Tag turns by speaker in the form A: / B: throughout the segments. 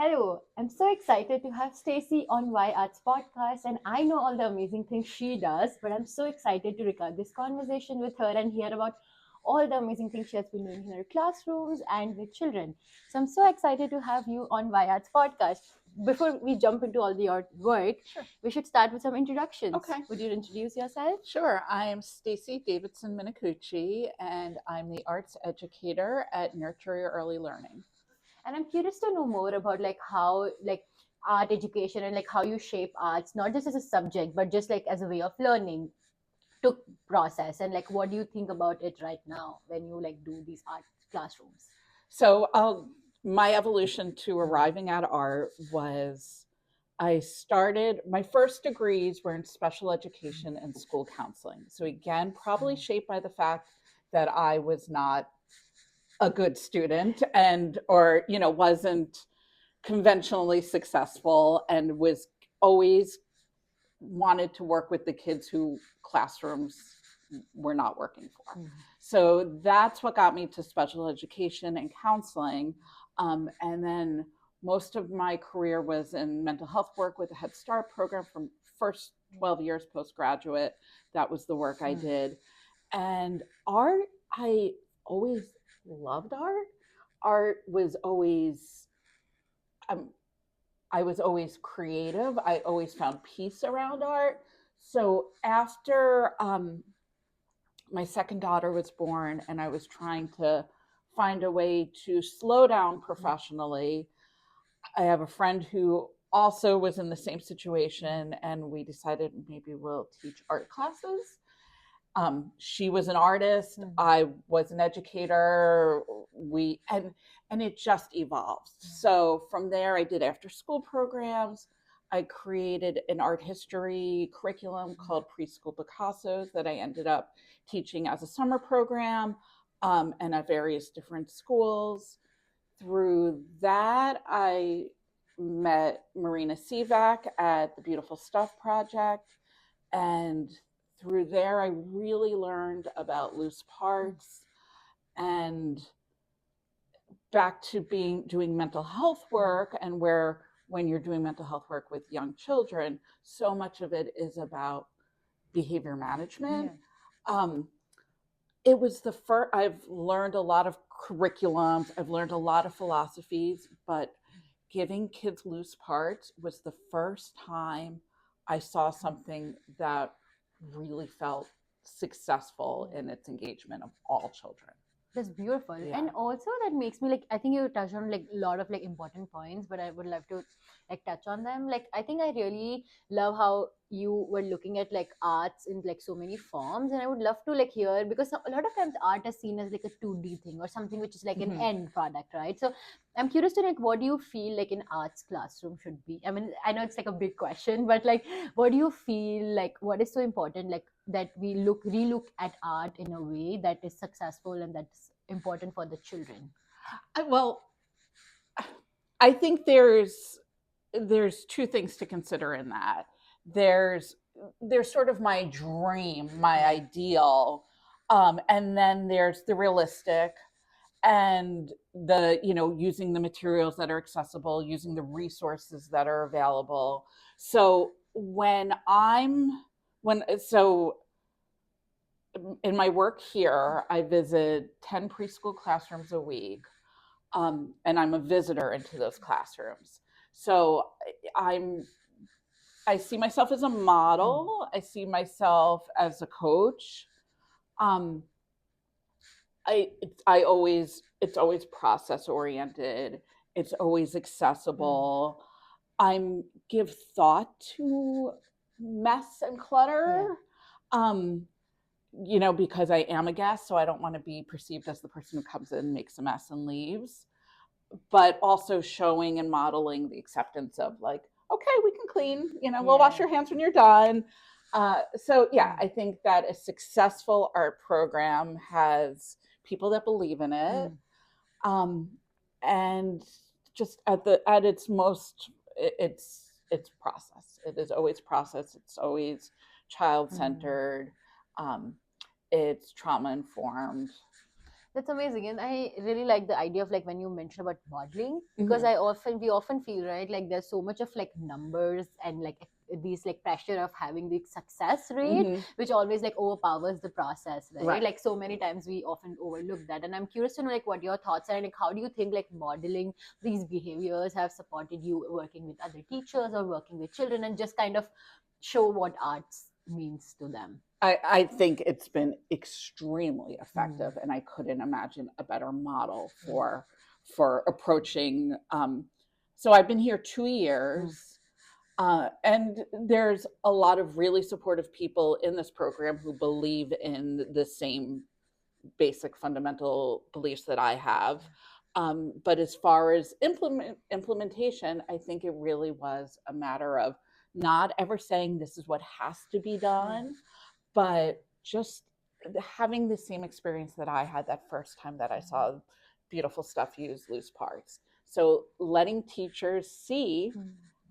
A: Hello, I'm so excited to have Stacy on Why Arts podcast, and I know all the amazing things she does, but I'm so excited to record this conversation with her and hear about all the amazing things she has been doing in her classrooms and with children. So I'm so excited to have you on Why Arts podcast. Before we jump into all the art work,
B: Sure.
A: we should start with some introductions.
B: Okay.
A: Would you introduce yourself?
B: Sure. I am Stacy Davidson Minicucci, and I'm the Arts Educator at Nurtury Early Learning.
A: And I'm curious to know more about how art education and how you shape arts, not just as a subject, but just as a way of learning took process, and what do you think about it right now when you do these art classrooms?
B: So my evolution to arriving at art was I started, my first degrees were in special education and school counseling. So again, probably shaped by the fact that I was not a good student or wasn't conventionally successful and was always wanted to work with the kids who classrooms were not working for. Mm-hmm. So that's what got me to special education and counseling. And then most of my career was in mental health work with the Head Start program from first 12 years postgraduate. That was the work I did. And art, I always loved art. Art was always, I was always creative. I always found peace around art. So after my second daughter was born and I was trying to find a way to slow down professionally, I have a friend who also was in the same situation, and we decided maybe we'll teach art classes. She was an artist. I was an educator. And it just evolved. So from there, I did after school programs. I created an art history curriculum called Preschool Picassos that I ended up teaching as a summer program and at various different schools. Through that, I met Marina Sivak at the Beautiful Stuff Project, and through there, I really learned about loose parts and back to doing mental health work, and when you're doing mental health work with young children, so much of it is about behavior management. Yeah. It was the first, I've learned a lot of curriculums, I've learned a lot of philosophies, but giving kids loose parts was the first time I saw something that really felt successful in its engagement of all children.
A: That's beautiful. Yeah. And also that makes me I think you touched on a lot of important points, but I would love to touch on them. I think I really love how you were looking at arts in so many forms, and I would love to hear, because a lot of times art is seen as a 2D thing or something which is an end product, right? So I'm curious to what do you feel an arts classroom should be? I mean, I know it's a big question, but what do you feel what is so important that we relook at art in a way that is successful and that's important for the children?
B: Well, I think there's two things to consider in that. There's sort of my dream, my ideal, and then there's the realistic, and the using the materials that are accessible, using the resources that are available. So in my work here, I visit 10 preschool classrooms a week, and I'm a visitor into those classrooms. So I see myself as a model. I see myself as a coach. It's always process oriented. It's always accessible. I give thought to mess and clutter. Yeah. Because I am a guest, so I don't want to be perceived as the person who comes in, makes a mess and leaves, but also showing and modeling the acceptance of okay, we can clean, we'll wash your hands when you're done. So yeah, I think that a successful art program has people that believe in it. And just at its most, it's process. It is always process. It's always child-centered. It's trauma-informed.
A: That's amazing. And I really like the idea of like when you mentioned about modeling, because we often feel, right, like there's so much of like numbers and like these like pressure of having the success rate,
B: Mm-hmm.
A: which always like overpowers the process, right?
B: Right.
A: Like so many times we often overlook that. And I'm curious to know like what your thoughts are, and like how do you think like modeling these behaviors have supported you working with other teachers or working with children, and just kind of show what arts means to them.
B: I think it's been extremely effective, and I couldn't imagine a better model for approaching. So I've been here 2 years, and there's a lot of really supportive people in this program who believe in the same basic fundamental beliefs that I have. But as far as implementation, I think it really was a matter of not ever saying this is what has to be done, but just having the same experience that I had that first time that I saw beautiful stuff use loose parts. So letting teachers see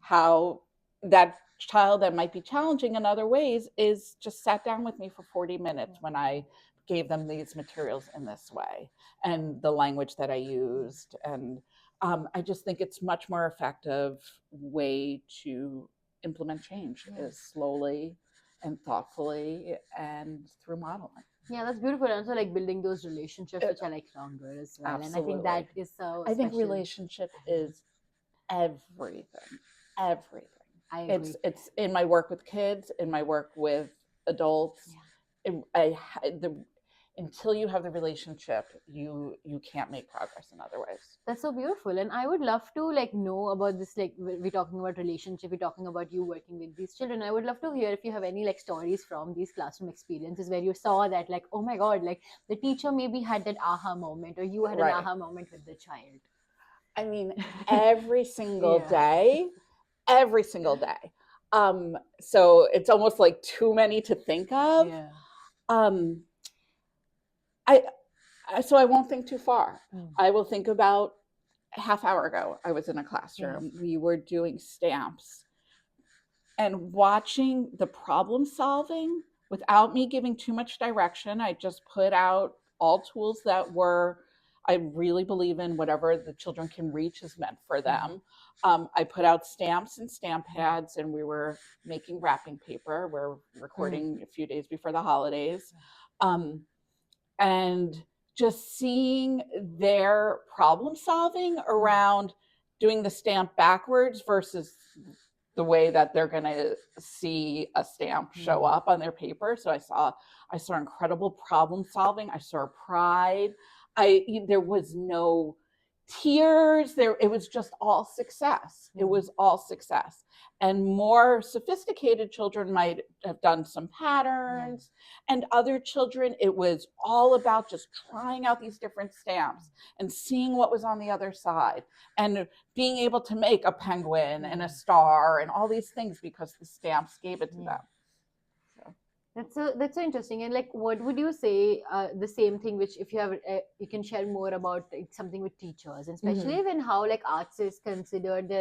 B: how that child that might be challenging in other ways is just sat down with me for 40 minutes when I gave them these materials in this way and the language that I used. And I just think it's much more effective way to implement change is slowly and thoughtfully and through modeling.
A: Yeah, that's beautiful. And also like building those relationships which are like longer as well.
B: Absolutely.
A: And I think that is so
B: I think
A: special.
B: relationship is everything. Everything.
A: I agree.
B: It's in my work with kids, in my work with adults. Until you have the relationship, you can't make progress in other ways.
A: That's so beautiful. And I would love to like know about this, like we're talking about relationship, we're talking about you working with these children. I would love to hear if you have any like stories from these classroom experiences where you saw that like, oh my God, like the teacher maybe had that aha moment, or you had an aha moment with the child.
B: I mean, every single day, every single day. So it's almost like too many to think of. So I won't think too far. I will think about a half hour ago, I was in a classroom. We were doing stamps and watching the problem solving without me giving too much direction. I just put out all tools that were, I really believe in whatever the children can reach is meant for them. I put out stamps and stamp pads, and we were making wrapping paper. We're recording a few days before the holidays. And just seeing their problem solving around doing the stamp backwards versus the way that they're going to see a stamp show up on their paper. So I saw incredible problem solving. I saw pride. There was no tears there. It was just all success. It was all success. And more sophisticated children might have done some patterns, and other children, it was all about just trying out these different stamps and seeing what was on the other side and being able to make a penguin and a star and all these things because the stamps gave it to them.
A: That's so interesting. And like, what would you say? The same thing, which if you have, you can share more about like, something with teachers, and especially when how like arts is considered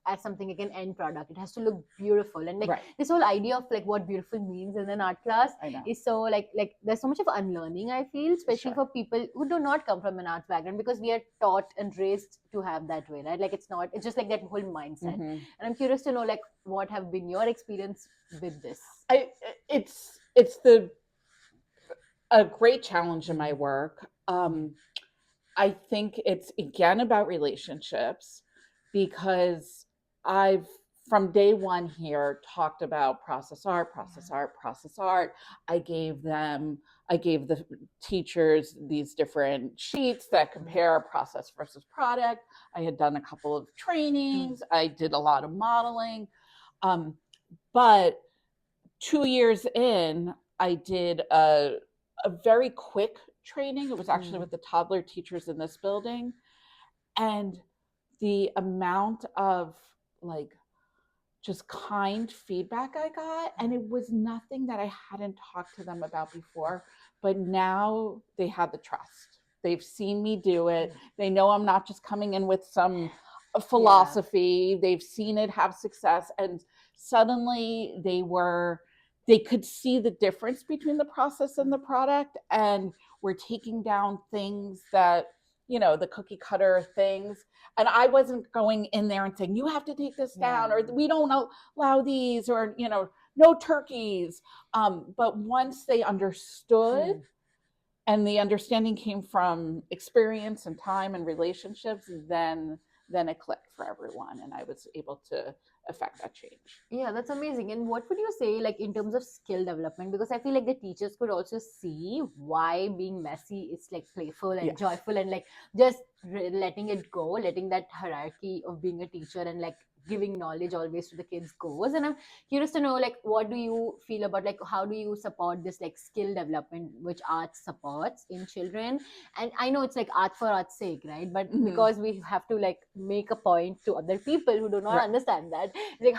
A: as something like an end product. It has to look beautiful, and like this whole idea of like what beautiful means in an art class is so like there's so much of unlearning. I feel, especially for people who do not come from an arts background, because we are taught and raised to have that way, right? Like it's just like that whole mindset. And I'm curious to know like what have been your experience with this.
B: It's a great challenge in my work. I think it's again about relationships, because I've from day one here talked about process art. I gave the teachers these different sheets that compare process versus product. I had done a couple of trainings. I did a lot of modeling. But 2 years in, I did a very quick training. It was actually with the toddler teachers in this building. And the amount of like just kind feedback I got, and it was nothing that I hadn't talked to them about before, but now they have the trust. They've seen me do it. They know I'm not just coming in with some philosophy. They've seen it have success, and suddenly they could see the difference between the process and the product. And were taking down things that, the cookie cutter things. And I wasn't going in there and saying, you have to take this down, or we don't allow these, or, no turkeys. But once they understood, and the understanding came from experience and time and relationships, then it clicked for everyone, and I was able to affect that change.
A: Yeah, that's amazing. And what would you say, like in terms of skill development? Because I feel like the teachers could also see why being messy is like playful and
B: Yes.
A: joyful, and like just letting it go, letting that hierarchy of being a teacher and like giving knowledge always to the kids goes. And I'm curious to know, like, what do you feel about, like, how do you support this like skill development which arts supports in children? And I know it's like art for art's sake, right? But because we have to like make a point to other people who do not understand that, like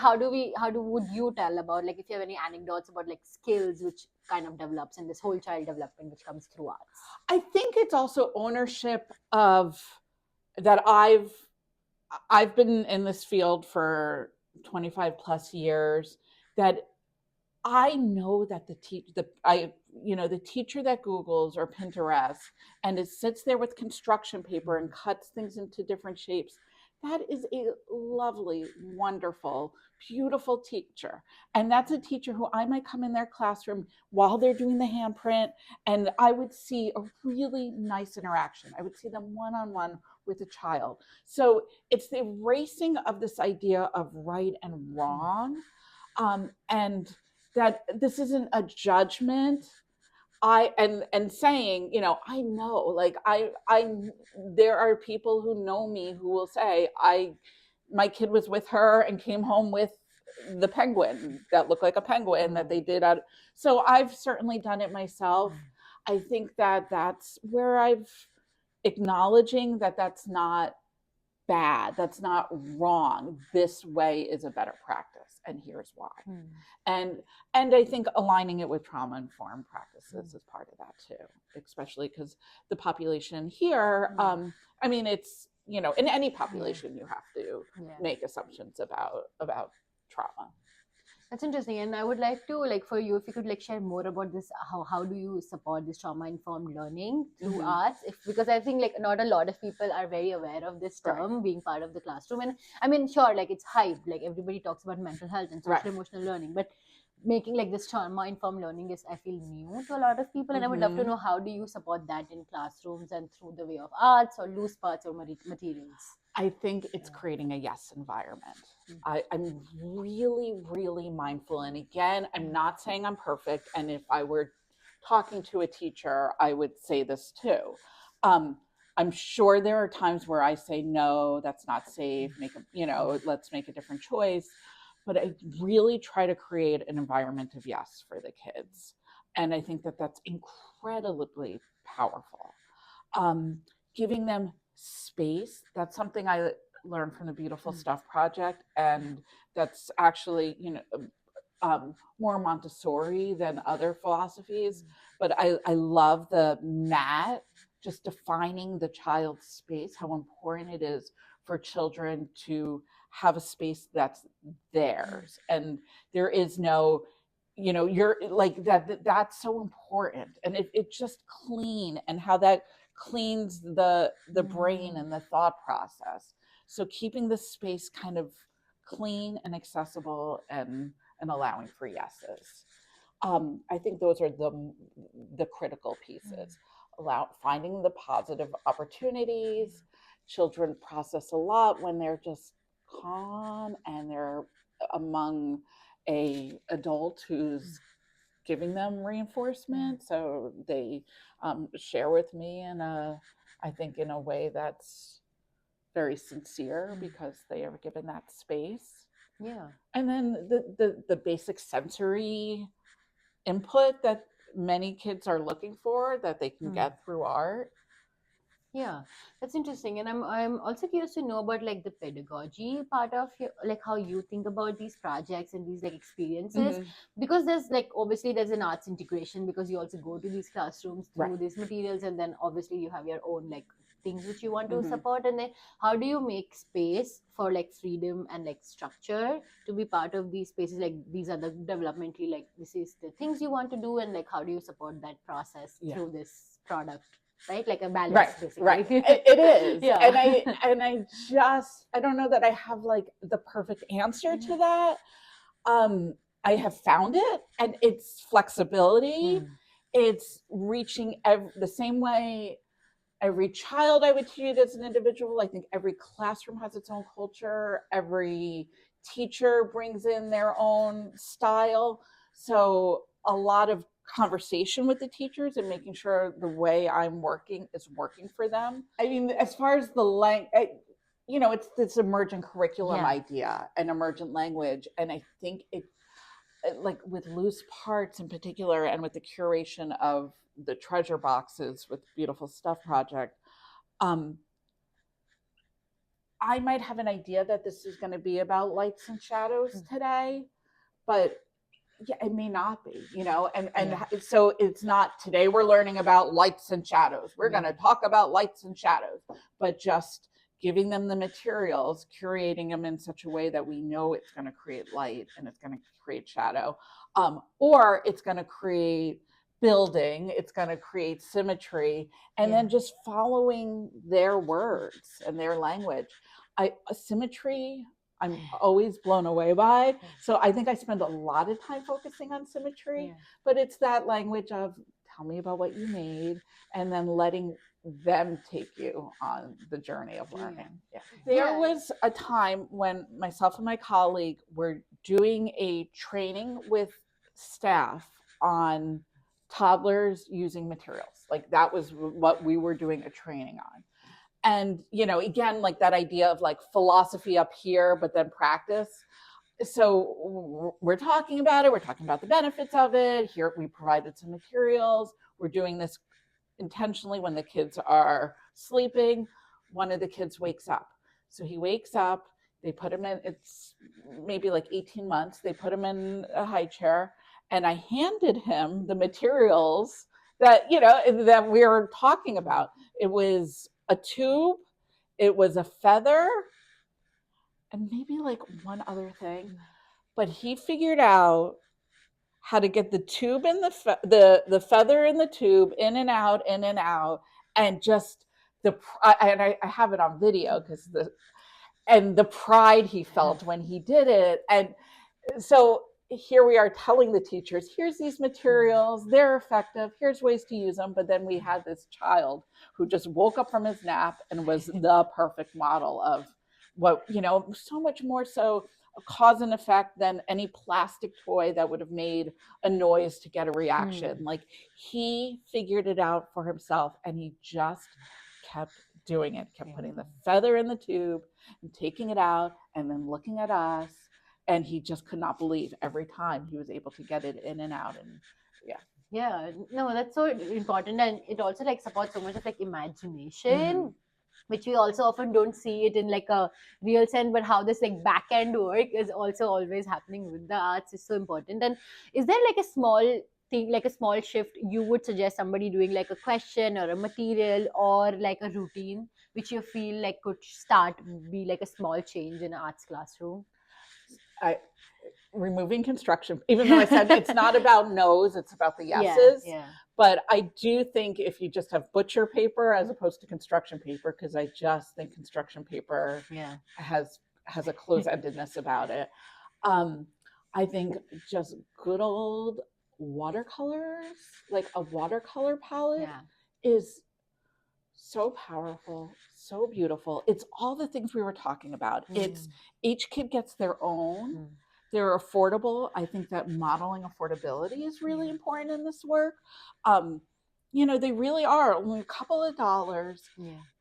A: would you tell about, like, if you have any anecdotes about like skills which kind of develops in this whole child development which comes through arts?
B: I think it's also ownership of that. I've been in this field for 25 plus years, that I know that the teacher that Googles or Pinterest and it sits there with construction paper and cuts things into different shapes, that is a lovely, wonderful, beautiful teacher. And that's a teacher who I might come in their classroom while they're doing the handprint, and I would see a really nice interaction. I would see them one-on-one with a child. So it's the erasing of this idea of right and wrong, and that this isn't a judgment. And saying, I know, like I there are people who know me who will say, my kid was with her and came home with the penguin that looked like a penguin that they did out. So I've certainly done it myself. I think that that's where I've acknowledging that that's not bad, that's not wrong, this way is a better practice, and here's why. And I think aligning it with trauma informed practices is part of that too, especially because the population here, I mean, it's, in any population you have to make assumptions about trauma.
A: That's interesting. And I would like to, like, for you, if you could like share more about this, how do you support this trauma informed learning through arts? Because I think like not a lot of people are very aware of this term being part of the classroom. And I mean, sure, like it's hyped, like everybody talks about mental health and social emotional learning, but making like this trauma informed learning is, I feel, new to a lot of people. And I would love to know, how do you support that in classrooms and through the way of arts or loose parts or materials?
B: I think it's creating a yes environment. I'm really, really mindful. And again, I'm not saying I'm perfect. And if I were talking to a teacher, I would say this too. I'm sure there are times where I say, no, that's not safe. Let's make a different choice. But I really try to create an environment of yes for the kids. And I think that that's incredibly powerful. Giving them space, that's something I learned from the Beautiful Stuff Project, and that's actually more Montessori than other philosophies. But I love the mat, just defining the child's space, how important it is for children to have a space that's theirs, and there is no, you're like that's so important. And it's just clean, and how that cleans the brain and the thought process. So keeping the space kind of clean and accessible, and allowing for yeses. I think those are the critical pieces. Finding the positive opportunities. Children process a lot when they're just calm and they're among a adult who's giving them reinforcement. So they share with me I think in a way that's very sincere, because they are given that space. And then the basic sensory input that many kids are looking for, that they can get through art.
A: Yeah, that's interesting. And I'm also curious to know about like the pedagogy part of your, like how you think about these projects and these like experiences. Because there's like, obviously there's an arts integration, because you also go to these classrooms through these materials, and then obviously you have your own like things which you want to support, and then how do you make space for like freedom and like structure to be part of these spaces, like these are the developmentally, like this is the things you want to do, and like how do you support that process through this product, right? Like a balance, basically.
B: Right. It is.
A: Yeah.
B: And I don't know that I have like the perfect answer to that. I have found it, and it's flexibility. It's reaching the same way every child I would treat as an individual. I think every classroom has its own culture. Every teacher brings in their own style. So a lot of conversation with the teachers and making sure the way I'm working is working for them. I mean, as far as the language, it's this emergent curriculum idea and emergent language. And I think it, like with Loose Parts in particular, and with the curation of the treasure boxes with Beautiful Stuff Project, I might have an idea that this is going to be about lights and shadows today, but it may not be, and so it's not today we're learning about lights and shadows. We're going to talk about lights and shadows, but just giving them the materials, curating them in such a way that we know it's going to create light and it's going to create shadow, or it's going to create building, it's going to create symmetry, and then just following their words and their language. Symmetry, I'm always blown away by. So I think I spend a lot of time focusing on symmetry, but it's that language of tell me about what you made, and then letting them take you on the journey of learning. There was a time when myself and my colleague were doing a training with staff on toddlers using materials. Like that was what we were doing a training on. And, again, like that idea of like philosophy up here, but then practice. So we're talking about it. We're talking about the benefits of it. Here, we provided some materials. We're doing this intentionally when the kids are sleeping. One of the kids wakes up. So he wakes up, they put him in, it's maybe like 18 months. They put him in a high chair, and I handed him the materials that, that we were talking about. It was a tube, it was a feather, and maybe like one other thing. But he figured out how to get the tube and the feather in the tube in and out, and just I have it on video because the pride he felt when he did it. And so here we are telling the teachers, here's these materials, they're effective, here's ways to use them. But then we had this child who just woke up from his nap and was the perfect model of what, so much more so a cause and effect than any plastic toy that would have made a noise to get a reaction. Like he figured it out for himself, and he just kept doing it, kept putting the feather in the tube and taking it out and then looking at us. And he just could not believe every time he was able to get it in and out. And
A: no, that's so important. And it also like supports so much of like imagination, which we also often don't see it in like a real sense, but how this like back end work is also always happening with the arts is so important. And is there like a small thing, like a small shift you would suggest somebody doing, like a question or a material or like a routine which you feel like could be like a small change in an arts classroom?
B: Removing construction, even though I said it's not about no's, it's about the yeses. But I do think if you just have butcher paper as opposed to construction paper, because I just think construction paper has a close-endedness about it. I think just good old watercolors, like a watercolor palette is so powerful, so beautiful. It's all the things we were talking about. It's each kid gets their own. They're affordable. I think that modeling affordability is really important in this work. They really are only a couple of dollars.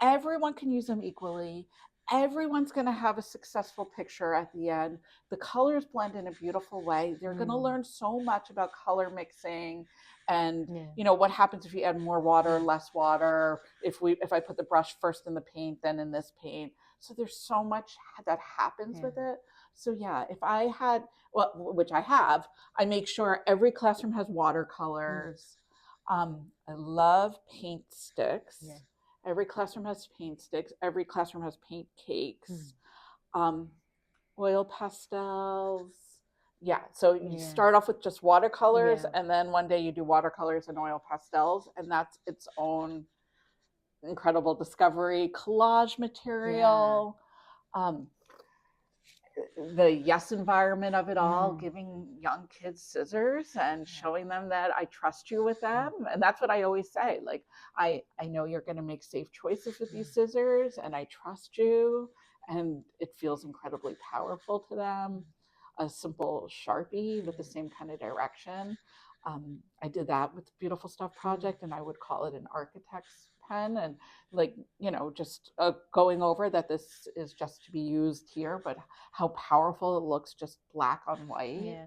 B: Everyone can use them equally. Everyone's going to have a successful picture at the end. The colors blend in a beautiful way. They're going to learn so much about color mixing and what happens if you add more water, less water, if I put the brush first in the paint, then in this paint. So there's so much that happens with it. So if I had, which I have, I make sure every classroom has watercolors. I love paint sticks. Every classroom has paint sticks. Every classroom has paint cakes, oil pastels. Yeah, so you start off with just watercolors, and then one day you do watercolors and oil pastels, and that's its own incredible discovery. Collage material, the yes environment of it all, giving young kids scissors and showing them that I trust you with them. And that's what I always say. Like, I know you're going to make safe choices with these scissors, and I trust you. And it feels incredibly powerful to them. A simple Sharpie with the same kind of direction. I did that with the Beautiful Stuff project, and I would call it an architect's pen, and like, just going over that this is just to be used here, but how powerful it looks just black on white.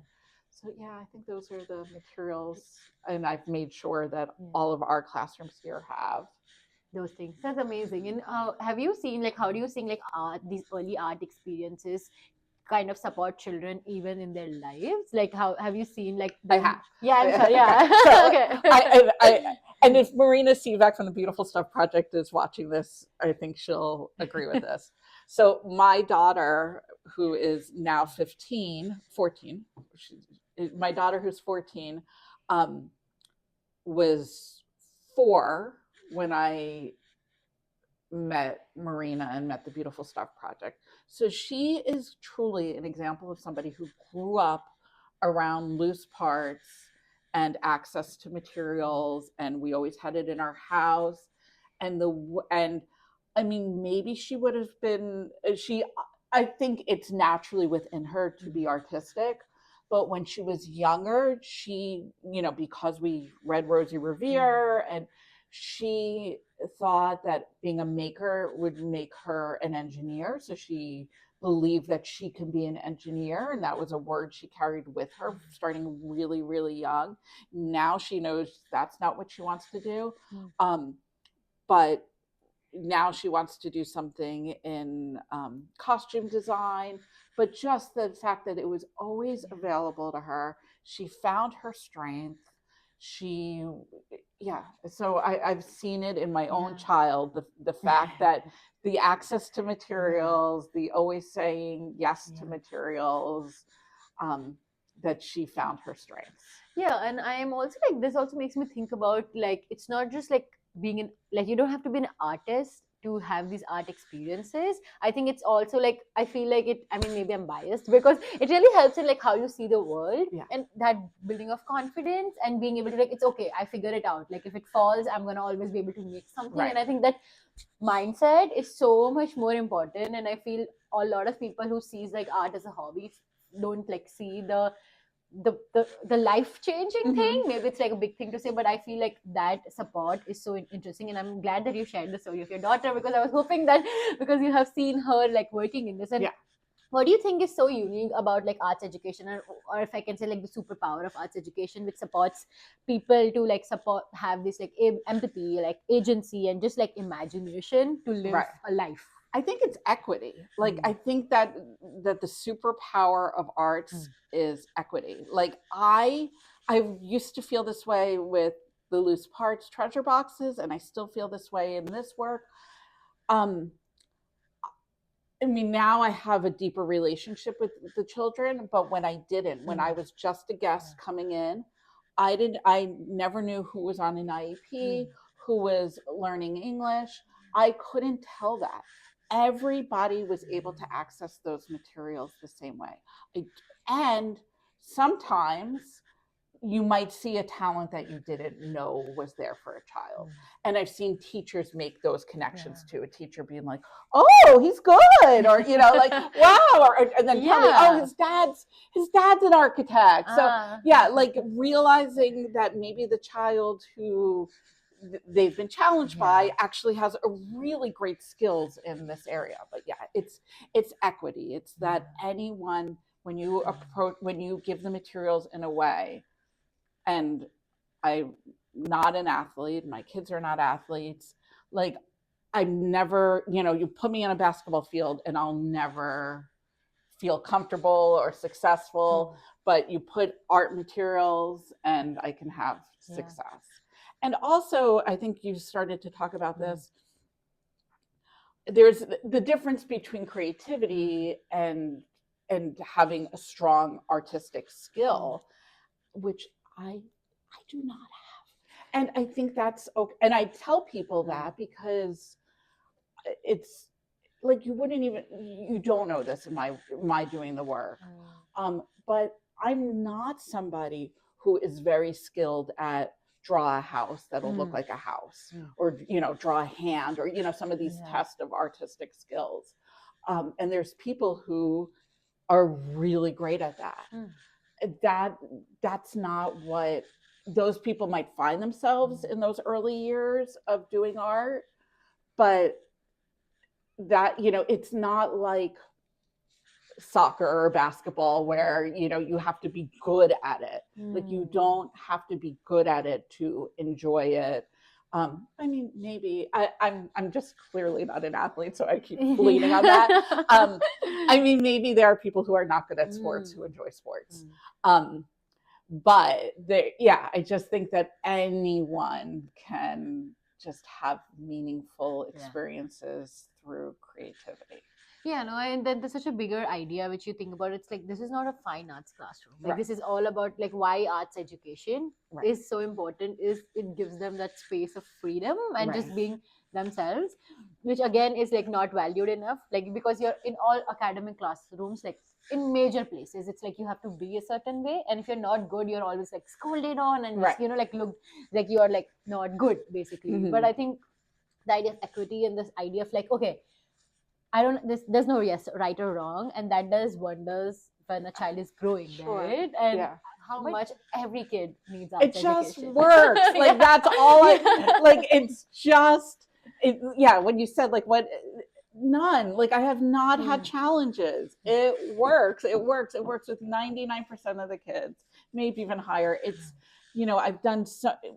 B: So I think those are the materials, and I've made sure that all of our classrooms here have
A: those things. That's amazing. And have you seen, like, how do you think like these early art experiences kind of support children even in their lives? Like, how have you seen like them?
B: I have.
A: Yeah, I'm sorry. Yeah.
B: So
A: Okay.
B: and if Marina Sivak from the Beautiful Stuff Project is watching this, I think she'll agree with this. So my daughter, who is now 14, my daughter who's 14, was 4 when I met Marina and met the Beautiful Stuff Project. So she is truly an example of somebody who grew up around loose parts and access to materials, and we always had it in our house. And I mean, maybe she would have been, I think it's naturally within her to be artistic. But when she was younger, she, because we read Rosie Revere, and she thought that being a maker would make her an engineer. So she believed that she can be an engineer. And that was a word she carried with her starting really, really young. Now she knows that's not what she wants to do. But now she wants to do something in costume design. But just the fact that it was always available to her, she found her strength. So I've seen it in my own child, the fact that the access to materials, the always saying yes to materials, that she found her strengths.
A: And I am also like, this also makes me think about like, it's not just like being like, you don't have to be an artist to have these art experiences. I think it's also like, I feel like it, I mean, maybe I'm biased because it really helps in like how you see the world, and that building of confidence and being able to like, it's okay, I figure it out. Like if it falls, I'm gonna always be able to make something. And I think that mindset is so much more important. And I feel a lot of people who sees like art as a hobby don't like see the life-changing thing. Maybe it's like a big thing to say, but I feel like that support is so interesting. And I'm glad that you shared the story of your daughter, because I was hoping that because you have seen her like working in this. And what do you think is so unique about like arts education, or if I can say like the superpower of arts education, which supports people to like have this like empathy, like agency, and just like imagination to live a life?
B: I think it's equity. Like, I think that the superpower of arts is equity. Like I used to feel this way with the loose parts treasure boxes, and I still feel this way in this work. I mean, now I have a deeper relationship with the children, but when I didn't, when I was just a guest coming in, I never knew who was on an IEP, who was learning English. I couldn't tell that. Everybody was able to access those materials the same way. And sometimes you might see a talent that you didn't know was there for a child. And I've seen teachers make those connections to a teacher being like, oh, he's good. Or, like, wow. And then tell me, oh, his dad's an architect. So like realizing that maybe the child who they've been challenged by actually has a really great skills in this area. But it's equity. It's that anyone, when you give the materials in a way, and I'm not an athlete, my kids are not athletes, like I'm never, you put me on a basketball field and I'll never feel comfortable or successful, but you put art materials and I can have success. And also, I think you started to talk about this. there's the difference between creativity and having a strong artistic skill, which I do not have. And I think that's okay. And I tell people that because it's like you don't know this in my doing the work. But I'm not somebody who is very skilled at draw a house that'll look like a house, or draw a hand, or some of these tests of artistic skills. And there's people who are really great at that. That's not what those people might find themselves in those early years of doing art, but that it's not like soccer or basketball where you have to be good at it. Like, you don't have to be good at it to enjoy it. I mean, maybe I'm just clearly not an athlete, so I keep leaning on that. I mean, maybe there are people who are not good at sports who enjoy sports. But I just think that anyone can just have meaningful experiences through creativity.
A: Yeah, no, and then there's such a bigger idea which you think about. It's like, this is not a fine arts classroom. Like, this is all about like why arts education is so important. Is it gives them that space of freedom and just being themselves, which again is like not valued enough. Like, because you're in all academic classrooms, like in major places, it's like you have to be a certain way, and if you're not good, you're always like scolded on and just, like look like you are like not good basically. But I think the idea of equity and this idea of like, okay, there's no right or wrong, and that does wonders when a child is growing, right? And how much every kid needs arts education.
B: It just works. Like, that's all like, it's just when you said like what, none, like I have not had challenges. It works with 99% of the kids, maybe even higher. It's I've done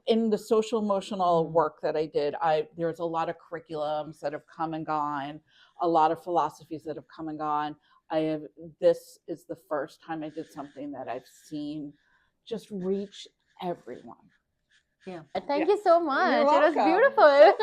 B: in the social emotional work that I did, there's a lot of curriculums that have come and gone, a lot of philosophies that have come and gone. This is the first time I did something that I've seen just reach everyone.
A: Yeah. Thank you so much.
B: You're
A: it was
B: welcome.
A: beautiful.